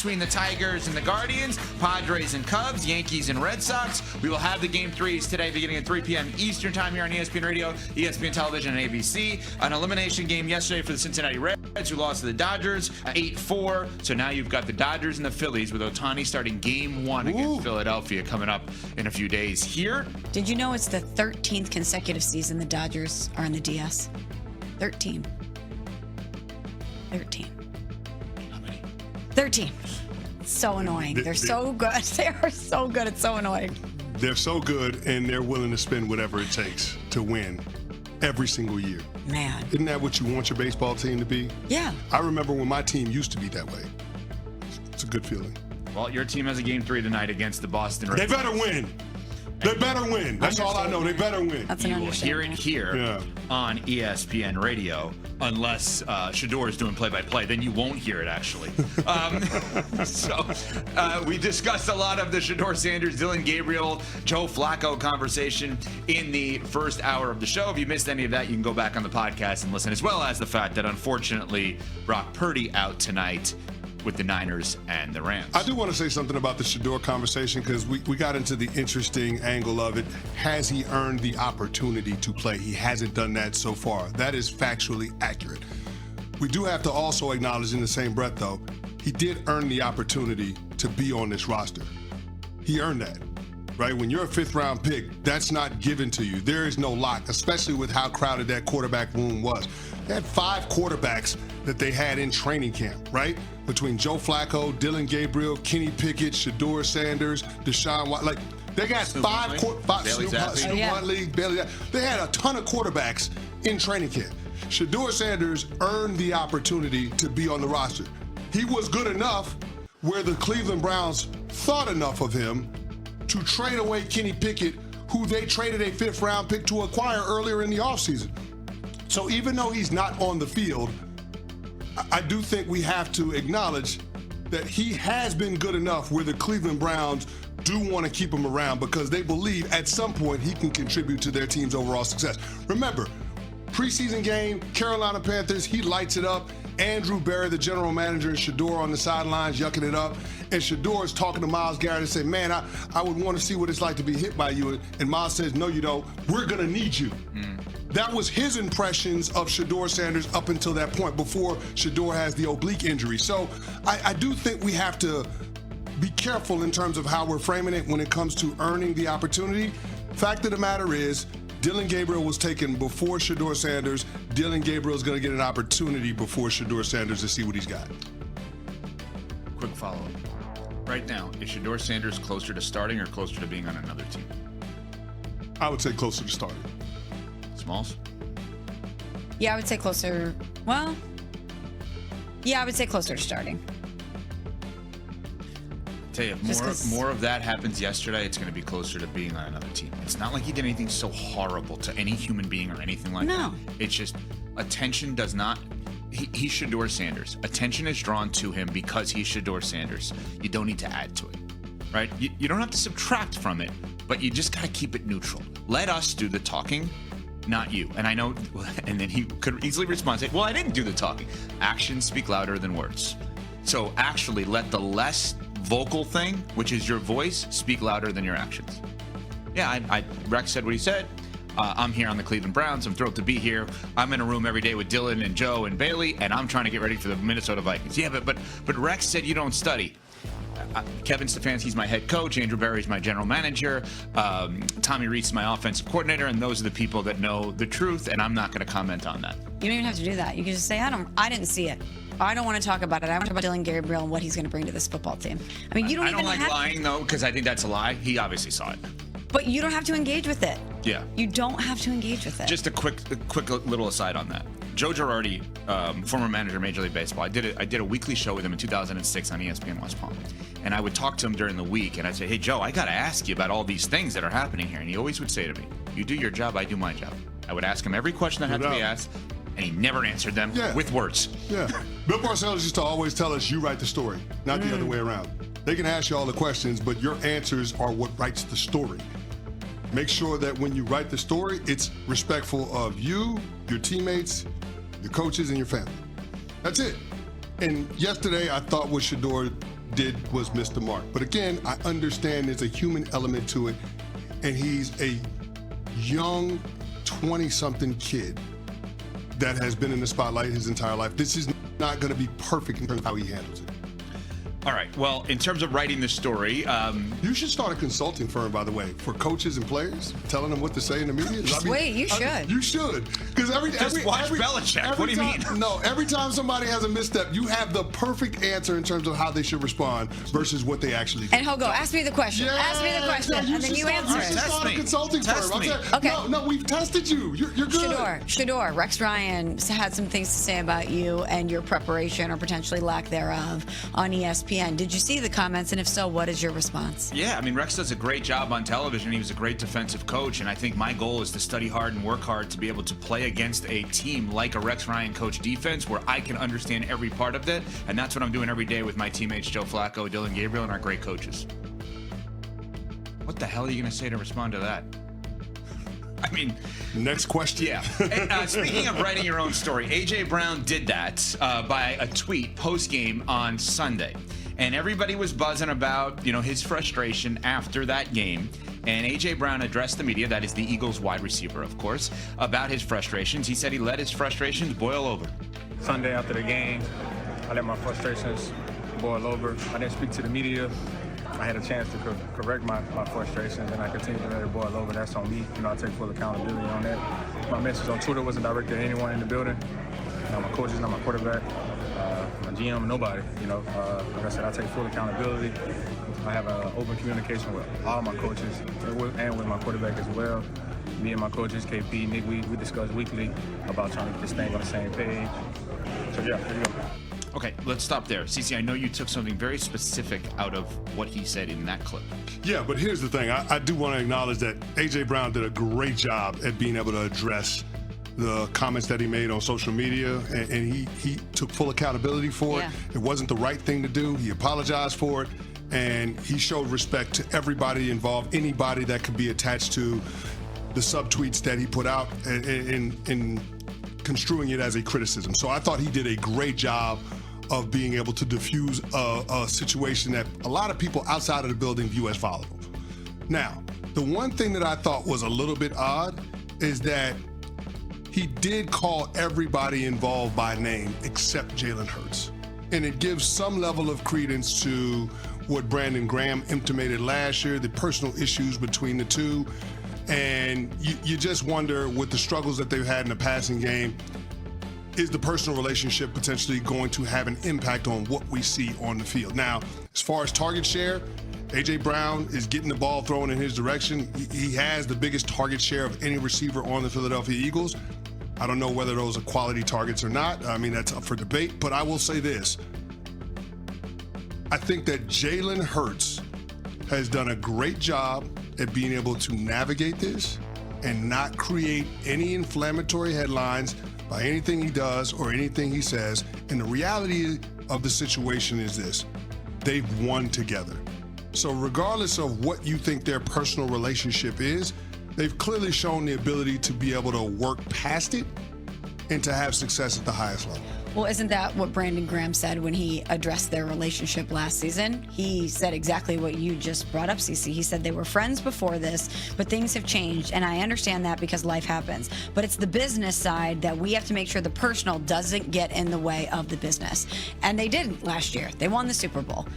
between the Tigers and the Guardians, Padres and Cubs, Yankees and Red Sox. We will have the Game 3s today beginning at 3 p.m. Eastern time here on ESPN Radio, ESPN Television, and ABC. An elimination game yesterday for the Cincinnati Reds, who lost to the Dodgers 8-4. So now you've got the Dodgers and the Phillies with Ohtani starting Game 1 against Philadelphia coming up in a few days here. Did you know it's the 13th consecutive season the Dodgers are in the DS? 13. How many? 13. So annoying. They're so good. They are so good. It's so annoying. They're so good, and they're willing to spend whatever it takes to win every single year. Man. Isn't that what you want your baseball team to be? Yeah. I remember when my team used to be that way. It's a good feeling. Well, your team has a Game 3 tonight against the Boston Red Sox. They better win. They better win. That's all I know. They better win. That's an You will hear it here on ESPN Radio, unless Shedeur is doing play-by-play. Then you won't hear it, actually. We discussed a lot of the Shedeur Sanders, Dillon Gabriel, Joe Flacco conversation in the first hour of the show. If you missed any of that, you can go back on the podcast and listen, as well as the fact that, unfortunately, Brock Purdy out tonight with the Niners and the Rams. I do want to say something about the Shedeur conversation, because we got into the interesting angle of it. Has he earned the opportunity to play? He hasn't done that so far. That is factually accurate. We do have to also acknowledge in the same breath, though, he did earn the opportunity to be on this roster. He earned that, right? When you're a fifth-round pick, that's not given to you. There is no lock, especially with how crowded that quarterback room was. They had 5 quarterbacks that they had in training camp, right? Between Joe Flacco, Dillon Gabriel, Kenny Pickett, Shedeur Sanders, Deshaun Watson. Like, they got Snoop five Huntley, Huntley, Bailey. They had a ton of quarterbacks in training camp. Shedeur Sanders earned the opportunity to be on the roster. He was good enough where the Cleveland Browns thought enough of him to trade away Kenny Pickett, who they traded a 5th-round pick to acquire earlier in the offseason. So even though he's not on the field, I do think we have to acknowledge that he has been good enough where the Cleveland Browns do want to keep him around, because they believe at some point he can contribute to their team's overall success. Remember, preseason game, Carolina Panthers, he lights it up. Andrew Berry, the general manager, and Shedeur on the sidelines yucking it up. And Shedeur is talking to Myles Garrett and saying, man, I would want to see what it's like to be hit by you. And Myles says, no, you don't. We're going to need you. That was his impressions of Shedeur Sanders up until that point, before Shedeur has the oblique injury. So I do think we have to be careful in terms of how we're framing it when it comes to earning the opportunity. Fact of the matter is, Dillon Gabriel was taken before Shedeur Sanders. Dillon Gabriel is going to get an opportunity before Shedeur Sanders to see what he's got. Quick follow-up. Right now, is Shedeur Sanders closer to starting or closer to being on another team? I would say closer to starting. Smalls? Yeah, I would say closer. Well, yeah, I would say closer to starting. Tell you, if more of that happens yesterday, it's going to be closer to being on another team. It's not like he did anything so horrible to any human being or anything like that. It's just attention does not. He's Shedeur Sanders. Attention is drawn to him because he's Shedeur Sanders. You don't need to add to it, right? You don't have to subtract from it, but you just got to keep it neutral. Let us do the talking, not you. And I know, and then he could easily respond and say, well, I didn't do the talking. Actions speak louder than words. So actually let the less vocal thing, which is your voice, speak louder than your actions. Yeah, Rex said what he said. I'm here on the Cleveland Browns. I'm thrilled to be here. I'm in a room every day with Dillon and Joe and Bailey, and I'm trying to get ready for the Minnesota Vikings. Yeah, but Rex said you don't study. Kevin Stefanski's my head coach. Andrew Berry's my general manager. Tommy Reese is my offensive coordinator, and those are the people that know the truth, and I'm not going to comment on that. You don't even have to do that. You can just say, I didn't see it. I don't want to talk about it. I want to talk about Dillon Gabriel and what he's going to bring to this football team. I mean, you don't even have to. I don't like lying, though, because I think that's a lie. He obviously saw it. But you don't have to engage with it. Yeah. You don't have to engage with it. Just a quick little aside on that. Joe Girardi, former manager of Major League Baseball, I did a weekly show with him in 2006 on ESPN West Palm. And I would talk to him during the week, and I'd say, hey, Joe, I got to ask you about all these things that are happening here. And he always would say to me, you do your job, I do my job. I would ask him every question that had to be asked, and he never answered them with words. Yeah. Bill Parcells used to always tell us, you write the story, not the other way around. They can ask you all the questions, but your answers are what writes the story. Make sure that when you write the story, it's respectful of you, your teammates, your coaches, and your family. That's it. And yesterday, I thought what Shedeur did was miss the mark. But again, I understand there's a human element to it, and he's a young 20-something kid that has been in the spotlight his entire life. This is not going to be perfect in terms of how he handles it. All right. Well, in terms of writing the story, you should start a consulting firm, by the way, for coaches and players, telling them what to say in the media. Wait, you should. You should, because just watch Belichick. What do you mean? No, every time somebody has a misstep, you have the perfect answer in terms of how they should respond versus what they actually do. And he'll go, ask me the question. Ask me the question, and then you answer it. You should start a consulting firm. Okay. No, we've tested you. You're good. Shedeur, Rex Ryan had some things to say about you and your preparation or potentially lack thereof on ESPN. Did you see the comments? And if so, what is your response? Yeah, I mean, Rex does a great job on television. He was a great defensive coach. And I think my goal is to study hard and work hard to be able to play against a team like a Rex Ryan coach defense where I can understand every part of it. And that's what I'm doing every day with my teammates, Joe Flacco, Dillon, Gabriel, and our great coaches. What the hell are you going to say to respond to that? I mean, next question. Yeah. And, speaking of writing your own story, A.J. Brown did that by a tweet post-game on Sunday. And everybody was buzzing about, his frustration after that game. And A.J. Brown addressed the media, that is the Eagles wide receiver, of course, about his frustrations. He said he let his frustrations boil over. Sunday after the game, I let my frustrations boil over. I didn't speak to the media. I had a chance to correct my frustrations, and I continued to let it boil over. That's on me. I take full accountability on that. My message on Twitter wasn't directed at anyone in the building. Not my coaches, not my quarterback, my GM, nobody. Like I said, I take full accountability. I have open communication with all my coaches and with my quarterback as well. Me and my coaches, KP, Nick, we discuss weekly about trying to get this thing on the same page. So yeah, there you go. Okay, let's stop there. CC, I know you took something very specific out of what he said in that clip. Yeah, but here's the thing. I do want to acknowledge that A.J. Brown did a great job at being able to address the comments that he made on social media, and he took full accountability for it. It wasn't the right thing to do. He apologized for it, and he showed respect to everybody involved, anybody that could be attached to the subtweets that he put out in construing it as a criticism. So I thought he did a great job of being able to diffuse a situation that a lot of people outside of the building view as volatile. Now, the one thing that I thought was a little bit odd is that he did call everybody involved by name except Jalen Hurts. And it gives some level of credence to what Brandon Graham intimated last year, the personal issues between the two. And you just wonder, with the struggles that they've had in the passing game, is the personal relationship potentially going to have an impact on what we see on the field? Now, as far as target share, A.J. Brown is getting the ball thrown in his direction. He has the biggest target share of any receiver on the Philadelphia Eagles. I don't know whether those are quality targets or not. I mean, that's up for debate. But I will say this. I think that Jalen Hurts has done a great job at being able to navigate this and not create any inflammatory headlines by anything he does or anything he says. And the reality of the situation is this: they've won together. So regardless of what you think their personal relationship is, they've clearly shown the ability to be able to work past it and to have success at the highest level. Well, isn't that what Brandon Graham said when he addressed their relationship last season? He said exactly what you just brought up, CC. He said they were friends before this, but things have changed, and I understand that because life happens. But it's the business side that we have to make sure the personal doesn't get in the way of the business. And they didn't last year. They won the Super Bowl.